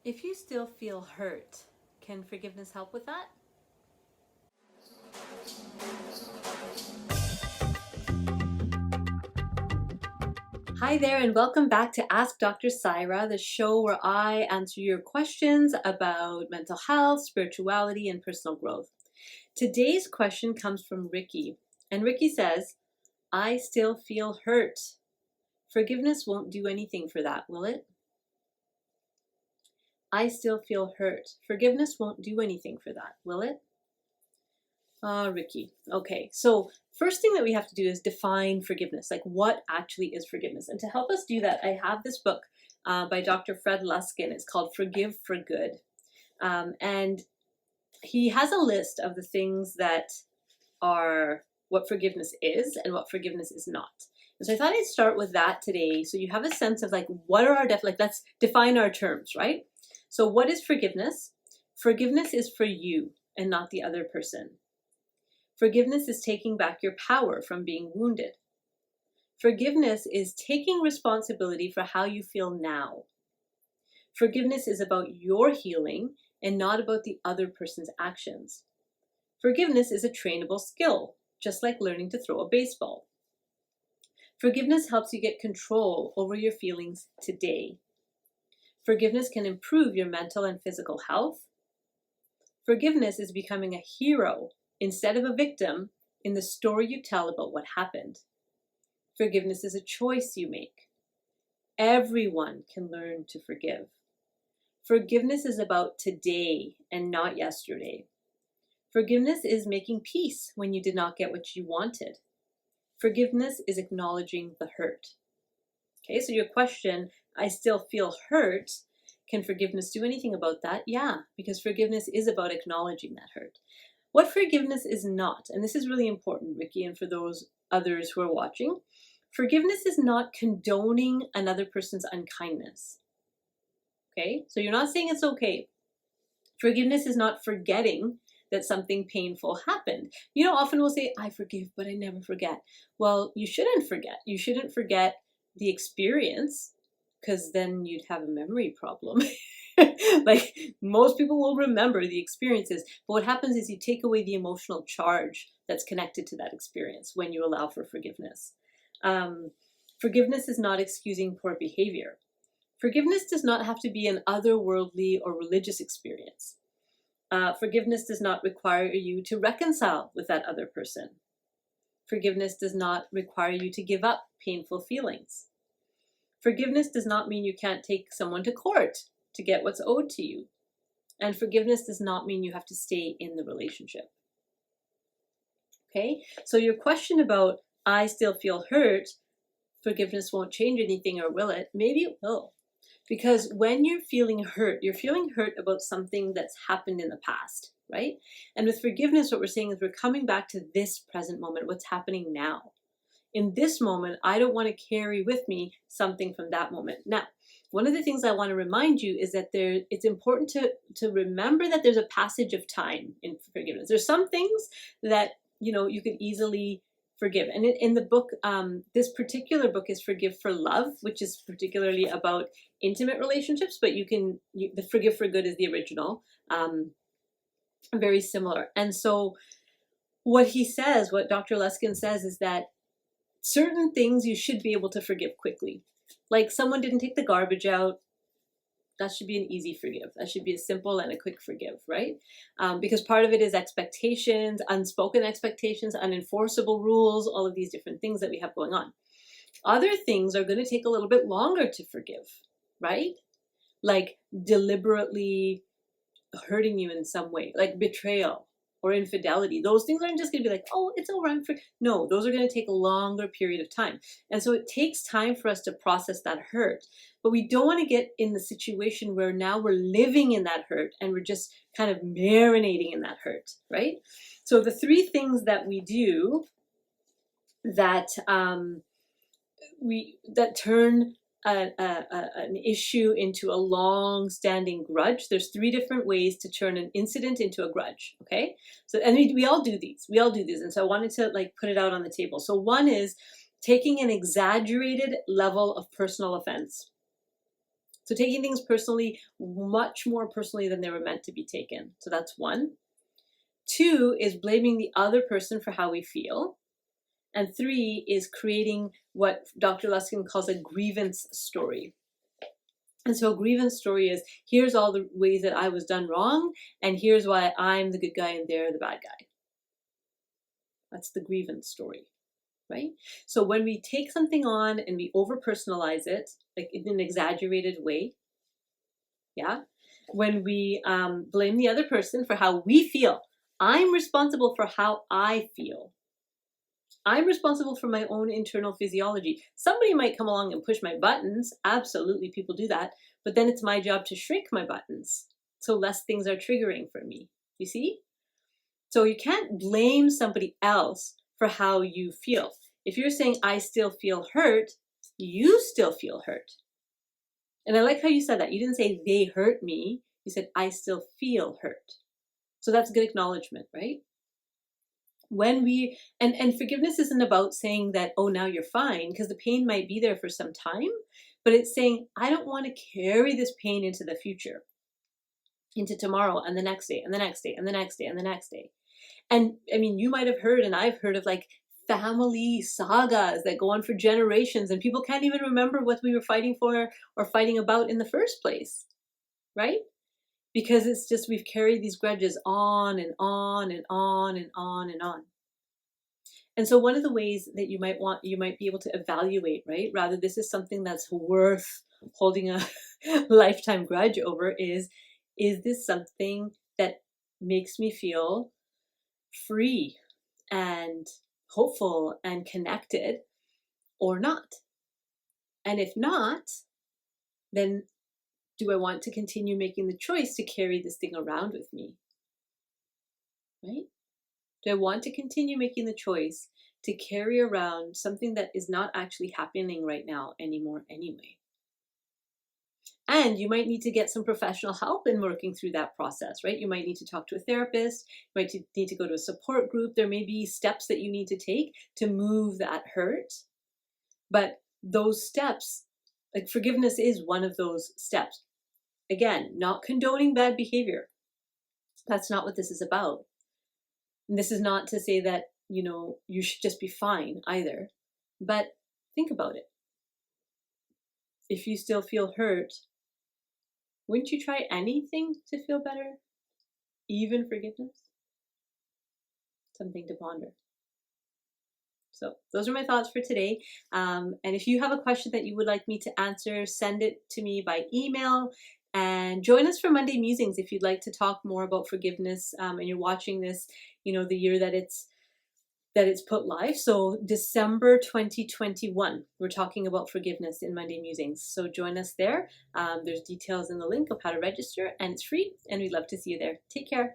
If you still feel hurt, can forgiveness help with that? Hi there, and welcome back to Ask Dr. Saira, the show where I answer your questions about mental health, spirituality, and personal growth. Today's question comes from Ricky, and Ricky says, I still feel hurt. Forgiveness won't do anything for that, will it? I still feel hurt. Forgiveness won't do anything for that, will it? Ricky. Okay, so first thing that we have to do is define forgiveness. Like, what actually is forgiveness? And to help us do that, I have this book by Dr. Fred Luskin. It's called Forgive for Good. And he has a list of the things that are what forgiveness is and what forgiveness is not. And so I thought I'd start with that today, so you have a sense of like, what are our let's define our terms, right? So what is forgiveness? Forgiveness is for you and not the other person. Forgiveness is taking back your power from being wounded. Forgiveness is taking responsibility for how you feel now. Forgiveness is about your healing and not about the other person's actions. Forgiveness is a trainable skill, just like learning to throw a baseball. Forgiveness helps you get control over your feelings today. Forgiveness can improve your mental and physical health. Forgiveness is becoming a hero instead of a victim in the story you tell about what happened. Forgiveness is a choice you make. Everyone can learn to forgive. Forgiveness is about today and not yesterday. Forgiveness is making peace when you did not get what you wanted. Forgiveness is acknowledging the hurt. Okay, so your question, I still feel hurt. Can forgiveness do anything about that? Yeah, because forgiveness is about acknowledging that hurt. What forgiveness is not, and this is really important, Ricky, and for those others who are watching, forgiveness is not condoning another person's unkindness. Okay, so you're not saying it's okay. Forgiveness is not forgetting that something painful happened. You know, often we'll say, I forgive, but I never forget. Well, you shouldn't forget. You shouldn't forget the experience, because then you'd have a memory problem. Like, most people will remember the experiences, but what happens is you take away the emotional charge that's connected to that experience when you allow for forgiveness. Forgiveness is not excusing poor behavior. Forgiveness does not have to be an otherworldly or religious experience. Forgiveness does not require you to reconcile with that other person. Forgiveness does not require you to give up painful feelings. Forgiveness does not mean you can't take someone to court to get what's owed to you. And forgiveness does not mean you have to stay in the relationship. Okay, so your question about, I still feel hurt, forgiveness won't change anything, or will it? Maybe it will. Because when you're feeling hurt about something that's happened in the past, right? And with forgiveness, what we're saying is we're coming back to this present moment, what's happening now. In this moment, I don't want to carry with me something from that moment. Now, one of the things I want to remind you is that it's important to remember that there's a passage of time in forgiveness. There's some things that, you could easily forgive. And in the book, this particular book is Forgive for Love, which is particularly about intimate relationships, but the Forgive for Good is the original, very similar. And so what Dr. Luskin says is that certain things you should be able to forgive quickly. Like, someone didn't take the garbage out, that should be an easy forgive. That should be a simple and a quick forgive, right? Because part of it is expectations, unspoken expectations, unenforceable rules, all of these different things that we have going on. Other things are going to take a little bit longer to forgive, right? Like deliberately hurting you in some way, like betrayal or infidelity. Those things aren't just going to be like, oh, it's over. No, those are going to take a longer period of time. And so it takes time for us to process that hurt. But we don't want to get in the situation where now we're living in that hurt and we're just kind of marinating in that hurt, right? So the three things that we do that turn an issue into a long-standing grudge. There's three different ways to turn an incident into a grudge. Okay, so and we all do these. And so I wanted to put it out on the table. So one is taking an exaggerated level of personal offense. So taking things personally, much more personally than they were meant to be taken. So that's one. Two is blaming the other person for how we feel. And three is creating what Dr. Luskin calls a grievance story. And so a grievance story is, here's all the ways that I was done wrong, and here's why I'm the good guy and they're the bad guy. That's the grievance story, right? So when we take something on and we over-personalize it, like in an exaggerated way, yeah? When we blame the other person for how we feel, I'm responsible for how I feel. I'm responsible for my own internal physiology. Somebody might come along and push my buttons. Absolutely, people do that. But then it's my job to shrink my buttons so less things are triggering for me. You see? So you can't blame somebody else for how you feel. If you're saying, I still feel hurt, you still feel hurt. And I like how you said that. You didn't say they hurt me. You said, I still feel hurt. So that's good acknowledgement, right? When we, and forgiveness isn't about saying that, oh, now you're fine, because the pain might be there for some time, but it's saying, I don't want to carry this pain into the future, into tomorrow and the next day and the next day and the next day and the next day. And I mean, you might have heard, and I've heard of like family sagas that go on for generations, and people can't even remember what we were fighting for or fighting about in the first place, right? Because it's just, we've carried these grudges on and on and on and on and on. And so one of the ways that you might be able to evaluate, right, rather this is something that's worth holding a lifetime grudge over, is this something that makes me feel free and hopeful and connected or not? And if not, then do I want to continue making the choice to carry this thing around with me? Right? Do I want to continue making the choice to carry around something that is not actually happening right now anymore anyway? And you might need to get some professional help in working through that process, right? You might need to talk to a therapist. You might need to go to a support group. There may be steps that you need to take to move that hurt. But those steps, like forgiveness is one of those steps. Again, not condoning bad behavior. That's not what this is about. And this is not to say that, you should just be fine either. But think about it. If you still feel hurt, wouldn't you try anything to feel better? Even forgiveness? Something to ponder. So those are my thoughts for today. And if you have a question that you would like me to answer, send it to me by email. And join us for Monday Musings if you'd like to talk more about forgiveness, and you're watching this, the year that it's put live. So December 2021, we're talking about forgiveness in Monday Musings. So join us there. There's details in the link of how to register, and it's free, and we'd love to see you there. Take care.